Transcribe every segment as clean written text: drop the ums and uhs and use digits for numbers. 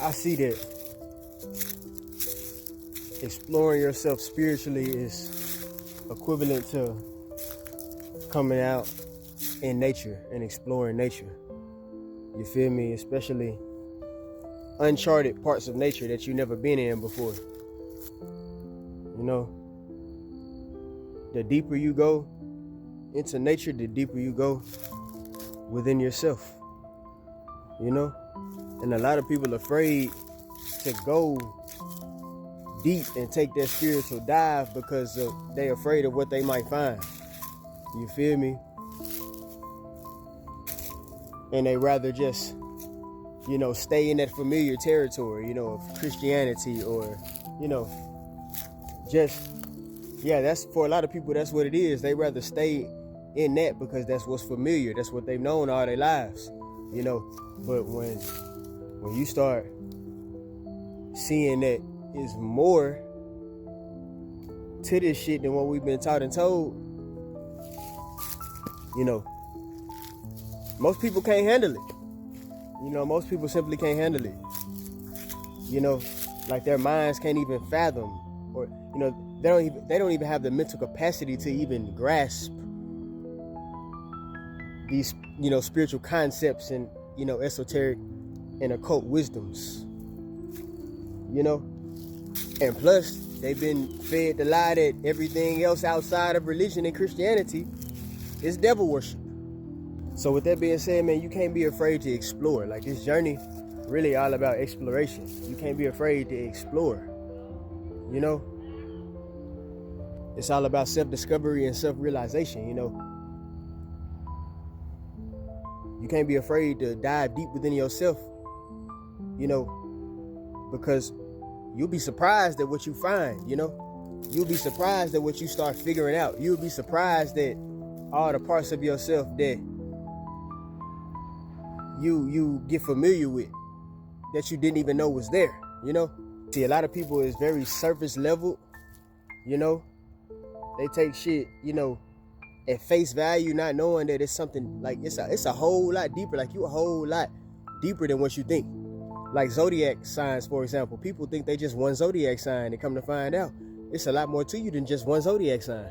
I see that exploring yourself spiritually is equivalent to coming out in nature and exploring nature. You feel me? Especially uncharted parts of nature that you've never been in before. You know, the deeper you go into nature, the deeper you go within yourself. You know? And a lot of people are afraid to go deep and take that spiritual dive because they're afraid of what they might find. You feel me? And they rather just, you know, stay in that familiar territory, you know, of Christianity or, you know, just, yeah, that's for a lot of people, that's what it is. They rather stay in that because that's what's familiar. That's what they've known all their lives, you know. But when you start seeing that is more to this shit than what we've been taught and told, you know, most people can't handle it. You know, most people simply can't handle it. You know, like their minds can't even fathom, or, you know, they don't even have the mental capacity to even grasp these, you know, spiritual concepts and, you know, esoteric and occult wisdoms. You know? And plus, they've been fed the lie that everything else outside of religion and Christianity is devil worship. So with that being said, man, you can't be afraid to explore. Like, this journey really all about exploration. You can't be afraid to explore. You know? It's all about self-discovery and self-realization, you know? You can't be afraid to dive deep within yourself, you know, because you'll be surprised at what you find, you know? You'll be surprised at what you start figuring out. You'll be surprised at all the parts of yourself that you get familiar with that you didn't even know was there, you know? See, a lot of people is very surface level, you know? They take shit, you know, at face value, not knowing that it's something like it's a whole lot deeper. Like, you a whole lot deeper than what you think. Like zodiac signs, for example. People think they just one zodiac sign, and come to find out it's a lot more to you than just one zodiac sign.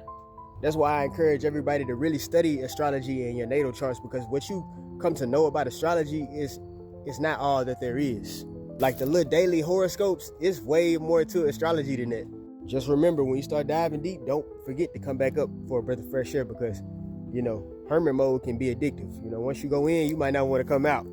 That's why I encourage everybody to really study astrology and your natal charts, because what you come to know about astrology is not all that there is. Like the little daily horoscopes, it's way more to astrology than that. Just remember, when you start diving deep, don't forget to come back up for a breath of fresh air, because, you know, hermit mode can be addictive. You know, once you go in, you might not want to come out.